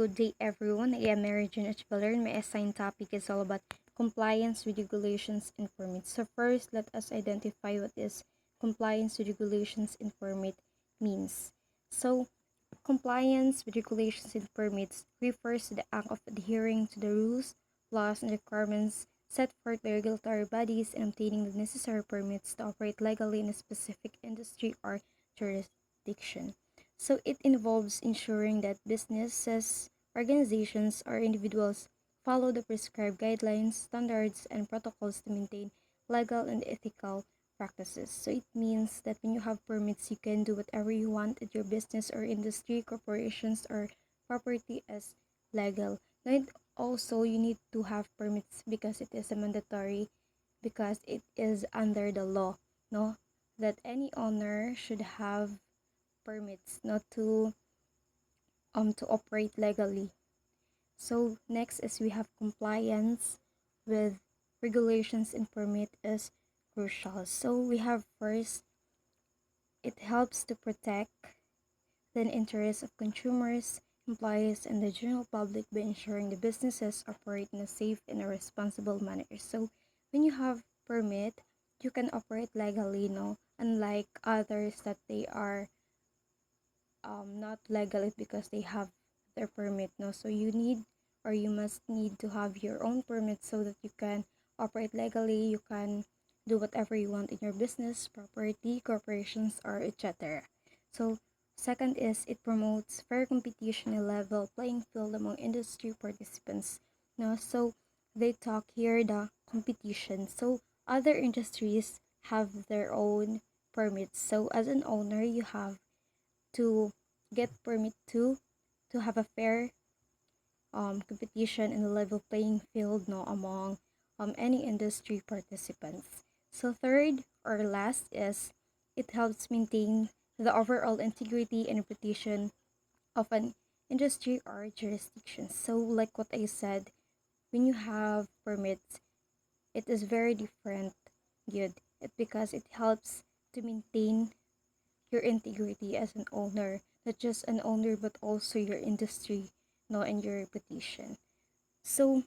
good day everyone. I am Mary Jane Echeverry and my assigned topic is all about compliance with regulations and permits. So first, let us identify what is compliance with regulations and permit means. So compliance with regulations and permits refers to the act of adhering to the rules, laws, and requirements set forth by regulatory bodies and obtaining the necessary permits to operate legally in a specific industry or jurisdiction. So it involves ensuring that businesses, organizations, or individuals follow the prescribed guidelines, standards, and protocols to maintain legal and ethical practices. So it means that when you have permits, you can do whatever you want at your business or industry, corporations, or property as legal. Now, also, you need to have permits because it is a mandatory, because it is under the law, no? That any owner should have permits not to operate legally. So next is we have compliance with regulations and permit is crucial. So we have first, it helps to protect the interests of consumers, employees, and the general public by ensuring the businesses operate in a safe and a responsible manner. So when you have permit, you can operate legally, no? Unlike others that they are not legal because they have their permit, no? So you need or you must need to have your own permit so that you can operate legally, you can do whatever you want in your business, property, corporations, or etc. So second is it promotes fair competition and level playing field among industry participants, no? So they talk here the competition, so other industries have their own permits, so as an owner you have to get permit to have a fair competition and a level playing field, no, among any industry participants. So third or last is it helps maintain the overall integrity and reputation of an industry or jurisdiction. So like what I said, when you have permits, it is very different good. Because it helps to maintain your integrity as an owner, not just an owner but also your industry, no, and your reputation. So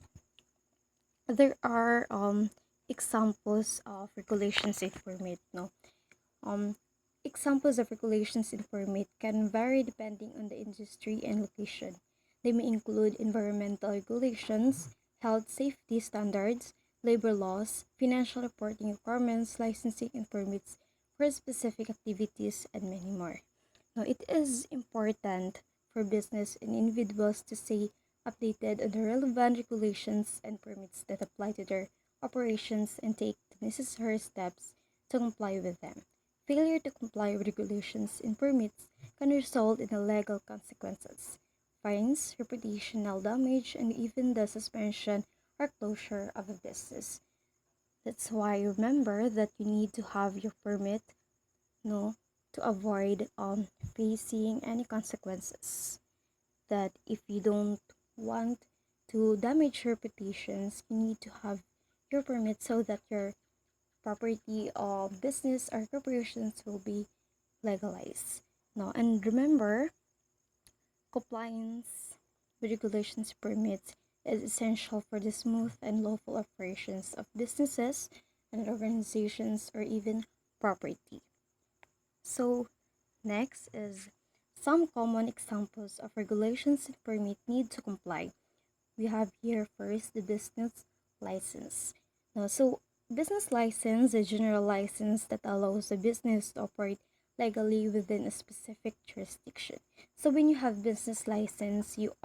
there are examples of regulations in permit, no. um Examples of regulations in permit can vary depending on the industry and location. They may include environmental regulations, health safety standards, labor laws, financial reporting requirements, licensing and permits for specific activities, and many more. Now, it is important for business and individuals to stay updated on the relevant regulations and permits that apply to their operations and take the necessary steps to comply with them. Failure to comply with regulations and permits can result in legal consequences, fines, reputational damage, and even the suspension or closure of a business. That's why remember that you need to have your permit, no, to avoid facing any consequences. That if you don't want to damage your reputations, you need to have your permit so that your property or business or corporations will be legalized. No, and remember, compliance with regulations permits is essential for the smooth and lawful operations of businesses and organizations or even property. So next is some common examples of regulations and permit need to comply. We have here first the business license. Now, so business license, a general license that allows a business to operate legally within a specific jurisdiction. So when you have business license, you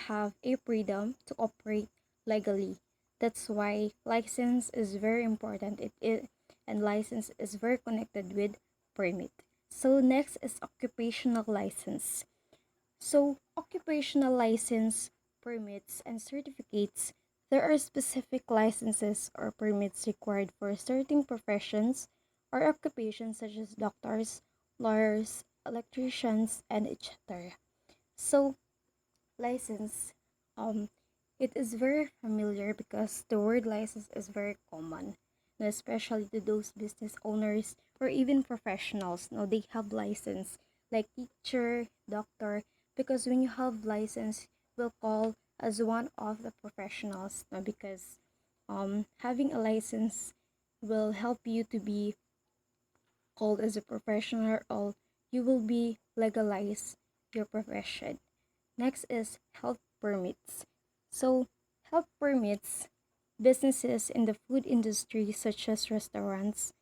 have a freedom to operate legally. That's why license is very important. And license is very connected with permit. So next is occupational license. So occupational license, permits, and certificates. There are specific licenses or permits required for certain professions or occupations such as doctors, lawyers, electricians, and etc. So license, it is very familiar because the word license is very common, and especially to those business owners or even professionals. Now they have license like teacher, doctor, because when you have license, will call as one of the professionals, no? Because having a license will help you to be called as a professional, or you will be legalize your profession. Next is health permits. So health permits businesses in the food industry such as restaurants,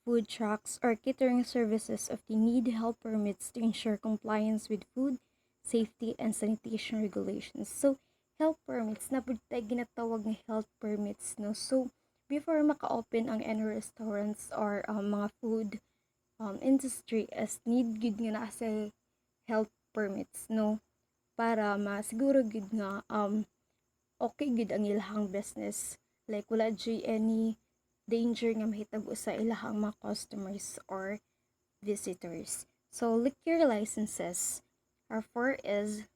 food trucks, or catering services of the need health permits to ensure compliance with food safety and sanitation regulations. So health permits na pud tay ginatawag nga health permits, no. So before maka-open ang any restaurants or mga food industry as need gud nga naa sa health permits, no, para masiguro gud nga okay gud ang ilahang business, like wala jay any danger nga mahitabo sa ilahang mga customers or visitors. So liquor licenses are for is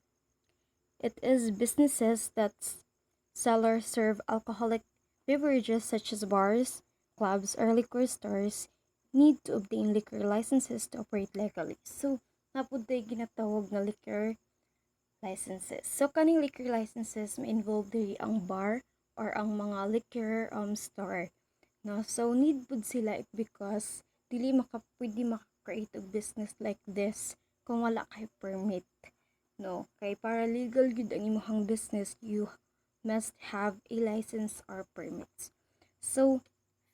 it is businesses that sell or serve alcoholic beverages such as bars, clubs, or liquor stores need to obtain liquor licenses to operate legally. So, napud tay ginatawag na liquor licenses. So, kaning liquor licenses may involve diri ang bar or ang mga liquor store. No? So, need pud sila because dili pwede maka-create og business like this kung wala kay permit. No, kay para legal gud ang imong business, you must have a license or permits. So,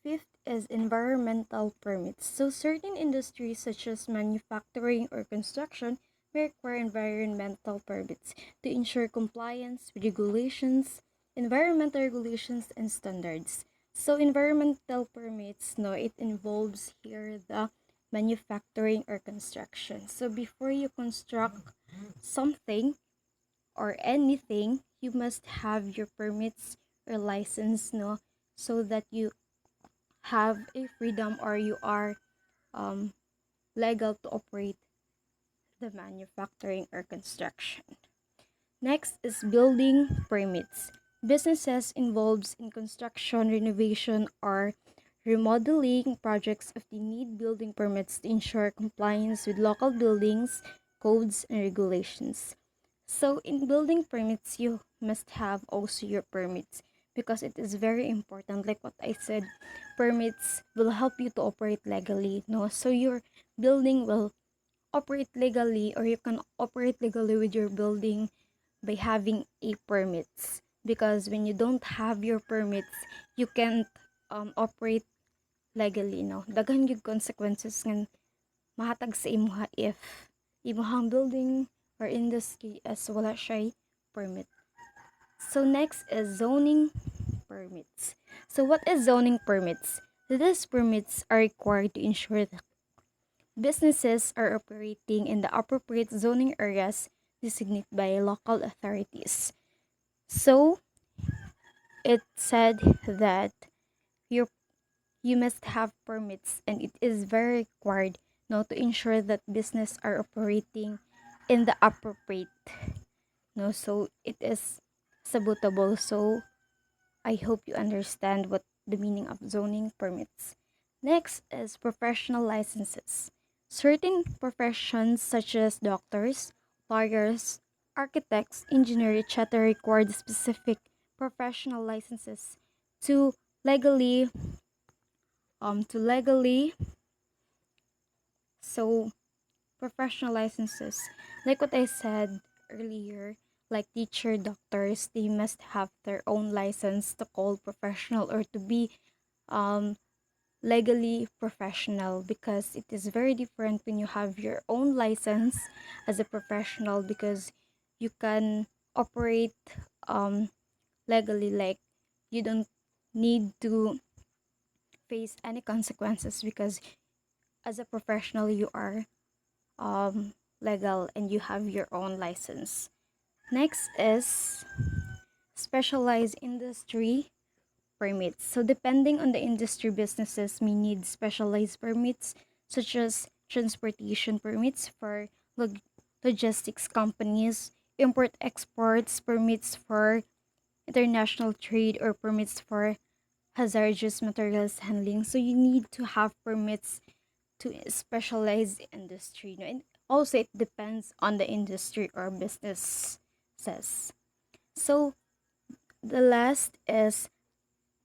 fifth is environmental permits. So, certain industries such as manufacturing or construction may require environmental permits to ensure compliance with regulations, environmental regulations, and standards. So, environmental permits, no, it involves here the manufacturing or construction. So, before you construct something or anything, you must have your permits or license, no, so that you have a freedom or you are legal to operate the manufacturing or construction. Next is building permits. Businesses involved in construction, renovation, or remodeling projects of the need building permits to ensure compliance with local buildings, codes, and regulations. So in building permits, you must have also your permits because it is very important. Like what I said, permits will help you to operate legally, no? So your building will operate legally, or you can operate legally with your building by having a permits. Because when you don't have your permits, you can't operate legally, no? Daghan gyud consequences nga mahatag sa imuha if imuhang building or industry as wala siya permit. So next is zoning permits. So what is zoning permits? These permits are required to ensure that businesses are operating in the appropriate zoning areas designated by local authorities. So it said that you you must have permits, and it is very required now to ensure that business are operating in the appropriate, no, so it is sabotable. So I hope you understand what the meaning of zoning permits. Next is professional licenses. Certain professions such as doctors, lawyers, architects, engineers, etc. require specific professional licenses to legally to legally so professional licenses, like what I said earlier, like teacher, doctors, they must have their own license to call professional or to be um legally professional, because it is very different when you have your own license as a professional, because you can operate um legally, like you don't need to face any consequences because as a professional you are legal and you have your own license. Next is specialized industry permits. So depending on the industry, businesses may need specialized permits such as transportation permits for logistics companies, import exports permits for international trade, or permits for hazardous materials handling. So you need to have permits to specialized industry. No? And Also, it depends on the industry or businesses. So the last is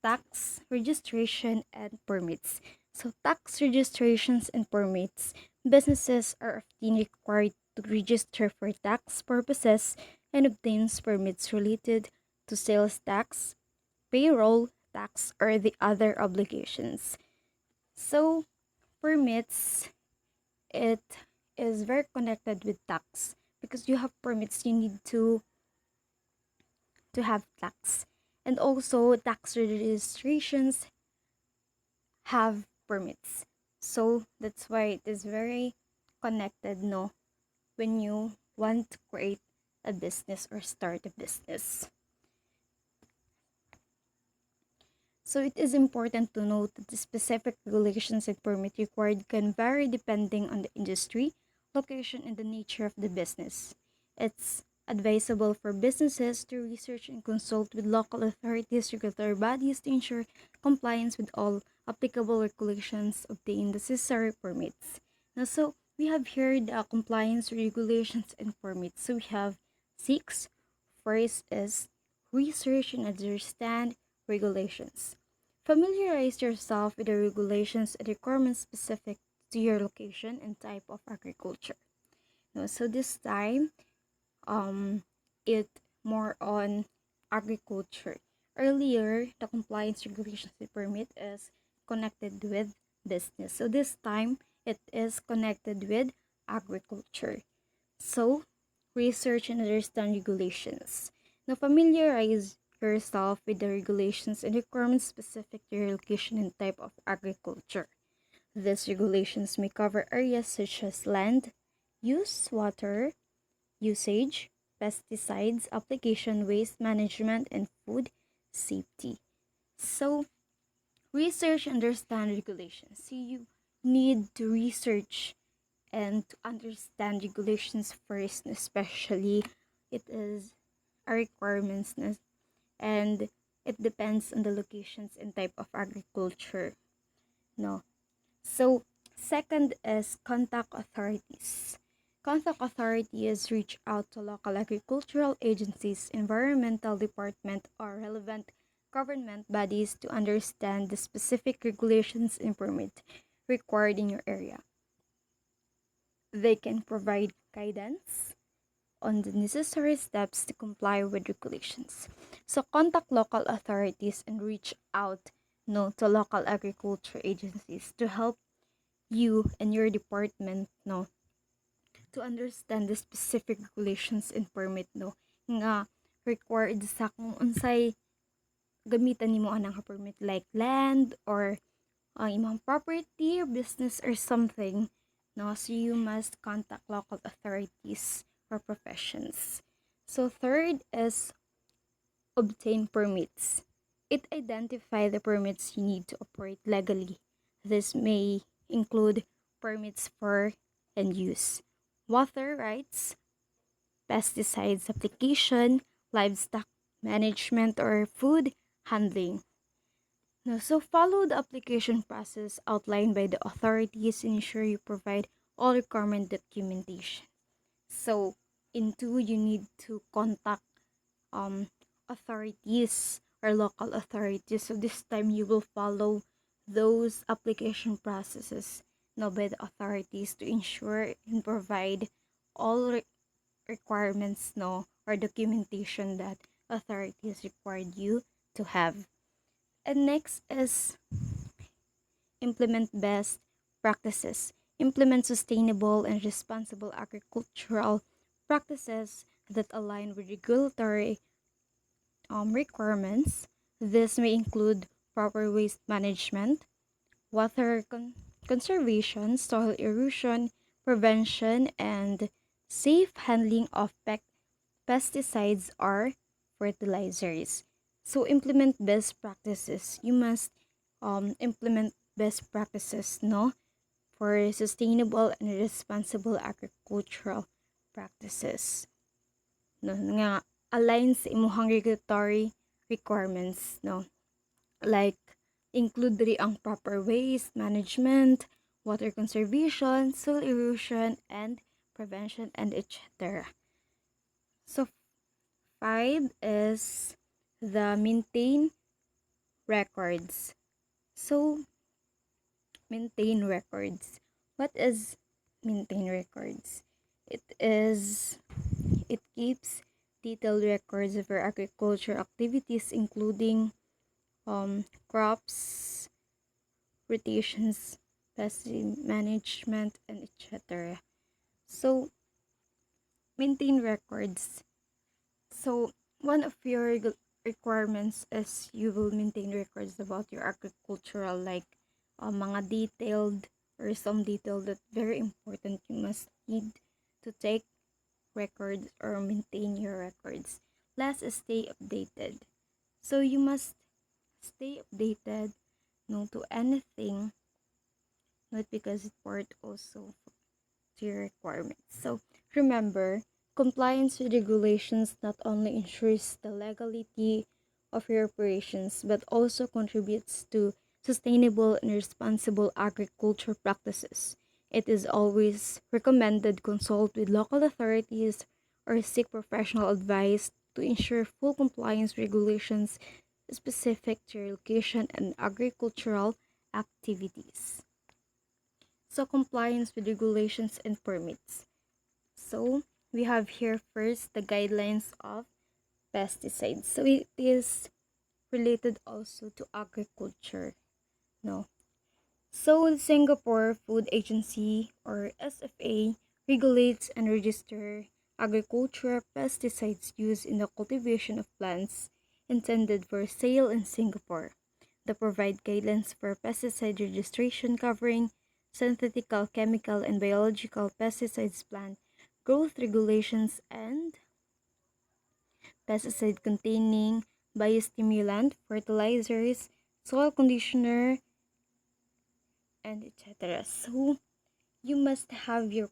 tax registration and permits. So tax registrations and permits. Businesses are often required to register for tax purposes and obtains permits related to sales tax, payroll tax, or the other obligations. So permits, it is very connected with tax because you have permits, you need to have tax. And also tax registrations have permits. So that's why it is very connected, no, when you want to create a business or start a business. So it is important to note that the specific regulations and permit required can vary depending on the industry, location, and the nature of the business. It's advisable for businesses to research and consult with local authorities, regulatory bodies to ensure compliance with all applicable regulations, obtain the necessary permits. Now, so we have here the compliance regulations and permits. So we have six. First is research and understand regulations. Familiarize yourself with the regulations and requirements specific to your location and type of agriculture. No, so this time, it more on agriculture. Earlier, the compliance regulations and permit is connected with business. So this time, it is connected with agriculture. So, research and understand regulations. Now, familiarize yourself with the regulations and requirements specific to your location and type of agriculture. These regulations may cover areas such as land use, water usage, pesticides application, waste management, and food safety. So, research and understand regulations. So, you need to research and to understand regulations first, especially it is a requirements and it depends on the locations and type of agriculture. No. So second is contact authorities. Contact authorities reach out to local agricultural agencies, environmental department, or relevant government bodies to understand the specific regulations and permit required in your area. They can provide guidance on the necessary steps to comply with regulations. So contact local authorities and reach out, no, to local agriculture agencies to help you and your department, no, to understand the specific regulations and permit, no, nga required sa kung unsay gamitan nimo anang permit like land or ang imong property, business, or something, no? So you must contact local authorities or professions. So third is obtain permits. It identifies the permits you need to operate legally. This may include permits for and use, water rights, pesticides application, livestock management, or food handling. No, so follow the application process outlined by the authorities and ensure you provide all requirement documentation. So in two, you need to contact authorities or local authorities. So this time you will follow those application processes now by the authorities to ensure and provide all requirements no or documentation that authorities required you to have. And next is implement best practices. Implement sustainable and responsible agricultural practices that align with regulatory requirements. This may include proper waste management, water conservation, soil erosion prevention, and safe handling of pesticides or fertilizers. So implement best practices. You must implement best practices, no, for sustainable and responsible agricultural practices. No, nga align sa imuhang regulatory requirements, no. Like include diri ang proper waste management, water conservation, soil erosion, and prevention, and etc. So 5 is the maintain records. So maintain records. What is maintain records? It is it keeps detailed records of your agriculture activities, including crops, rotations, pest management, and etc. So maintain records. So one of your requirements is you will maintain records about your agricultural, like mga detailed or some detail that very important. You must need to take records or maintain your records. Last is stay updated. So you must stay updated, no, to anything, not because it's part also to your requirements. So remember, compliance with regulations not only ensures the legality of your operations but also contributes to sustainable and responsible agriculture practices. It is always recommended consult with local authorities or seek professional advice to ensure full compliance regulations specific to your location and agricultural activities. So compliance with regulations and permits. So we have here first the guidelines of pesticides. So it is related also to agriculture. No. So the Singapore Food Agency or SFA regulates and registers agricultural pesticides used in the cultivation of plants intended for sale in Singapore. They provide guidelines for pesticide registration covering synthetic, chemical, and biological pesticides, plant growth regulations, and pesticide containing biostimulant, fertilizers, soil conditioner, and etc. So, you must have your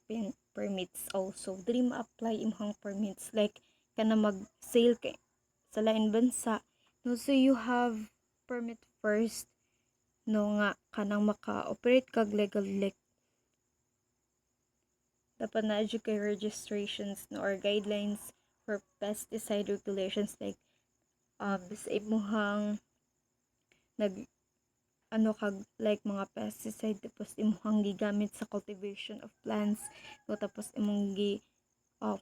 permits also. Dili ma-apply imong permits like kana mag-sale kay sa lain bansa. No, so you have permit first, no, nga kanang maka-operate kag legal, like dapat na kay registrations, no, or guidelines for pesticide regulations, like sa imuhang nag ano kag like mga pesticide tapos imuhang gigamit sa cultivation of plants, no, tapos imong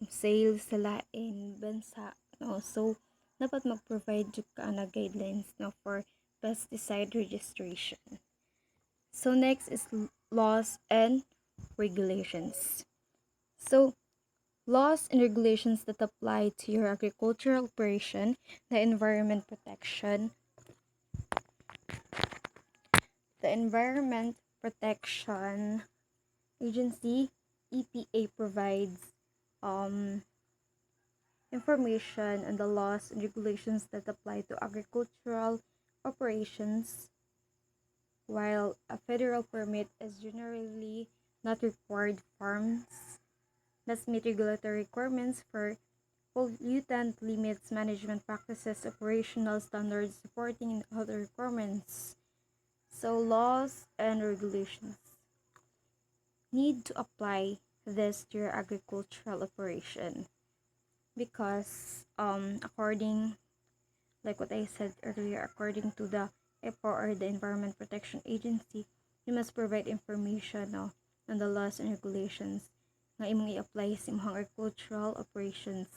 sale sa lain bansa, no. So dapat mag-provide jud ka na guidelines, no, for pesticide registration. So next is laws and regulations. So laws and regulations that apply to your agricultural operation, the Environment Protection Agency, EPA, provides information on the laws and regulations that apply to agricultural operations, while a federal permit is generally not required. Farms must meet regulatory requirements for pollutant limits, management practices, operational standards, supporting and other requirements. So laws and regulations need to apply this to your agricultural operation because according, like what I said earlier, according to the EPA or the Environment Protection Agency, you must provide information, no, on the laws and regulations nga imong i-apply sa imong agricultural operations,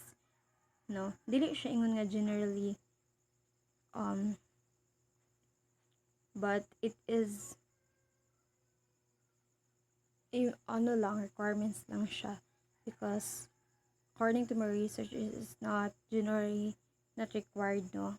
no. Dili siya ingon nga generally, but it is ano lang, requirements lang siya, because according to my research, it is not generally not required, no.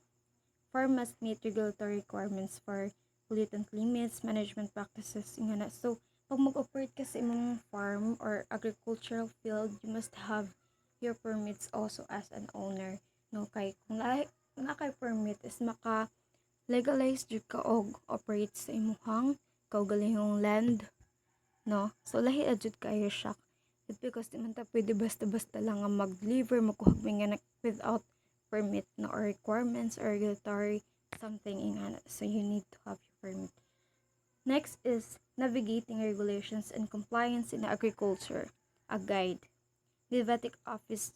Farm must meet regulatory requirements for pollutant limits, management practices, ingana. So pag mag-operate ka sa imong farm or agricultural field, you must have your permits also as an owner, no. Kay kung na kay permit is maka legalize jud ka og operate sa imong kaugalingong land, no. So lahi jud kayo siya, because di man ta pwede basta-basta lang nga mag-deliver magkuhag nga without permit, no, or requirements or regulatory something ingana. So you need to have your permit. Next is navigating regulations and compliance in agriculture, a guide. The Vetting Office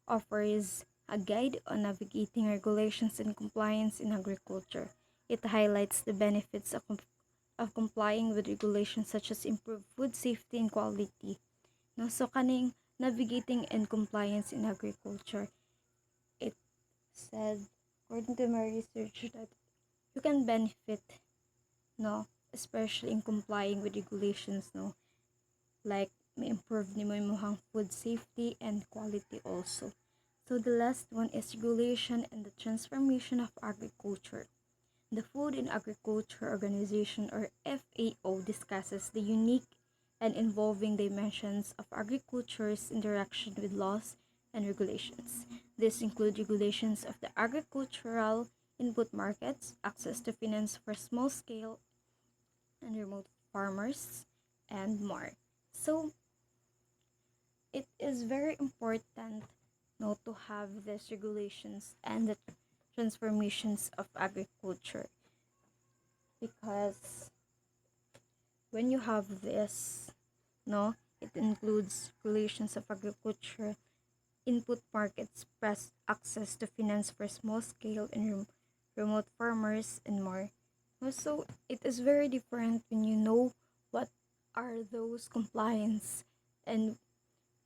offers a guide on navigating regulations and compliance in agriculture. It highlights the benefits of complying with regulations such as improved food safety and quality. No, so kaning navigating and compliance in agriculture, it said according to my research that you can benefit, no, especially in complying with regulations, no, like may improve ni mo imong food safety and quality also. So the last one is regulation and the transformation of agriculture. The Food and Agriculture Organization, or FAO, discusses the unique and involving dimensions of agriculture's interaction with laws and regulations. This include regulations of the agricultural input markets, access to finance for small-scale and remote farmers, and more. So it is very important, no, to have these regulations and the transformations of agriculture, because when you have this, no, it includes regulations of agriculture, input markets, press access to finance for small scale and remote farmers, and more. Also, it is very different when you know what are those compliance and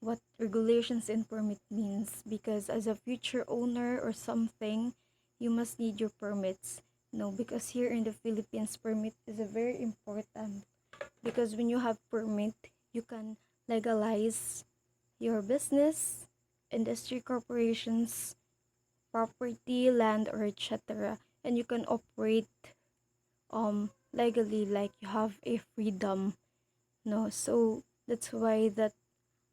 what regulations and permit means, because as a future owner or something, you must need your permits. No, because here in the Philippines, permit is a very important, because when you have permit, you can legalize your business, industry, corporations, property, land, or etc. And you can operate legally, like you have a freedom. No, so that's why that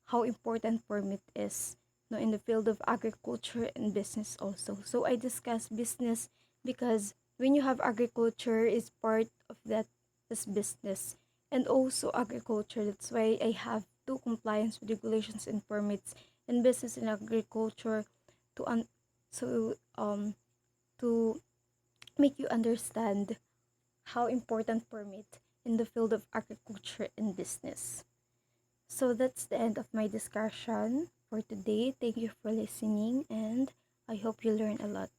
how important permit is, no, in the field of agriculture and business also. So I discuss business because when you have agriculture is part of that is business, and also agriculture. That's why I have two compliance with regulations and permits in business and agriculture to so to make you understand how important permit in the field of agriculture and business. So that's the end of my discussion for today. Thank you for listening, and I hope you learn a lot.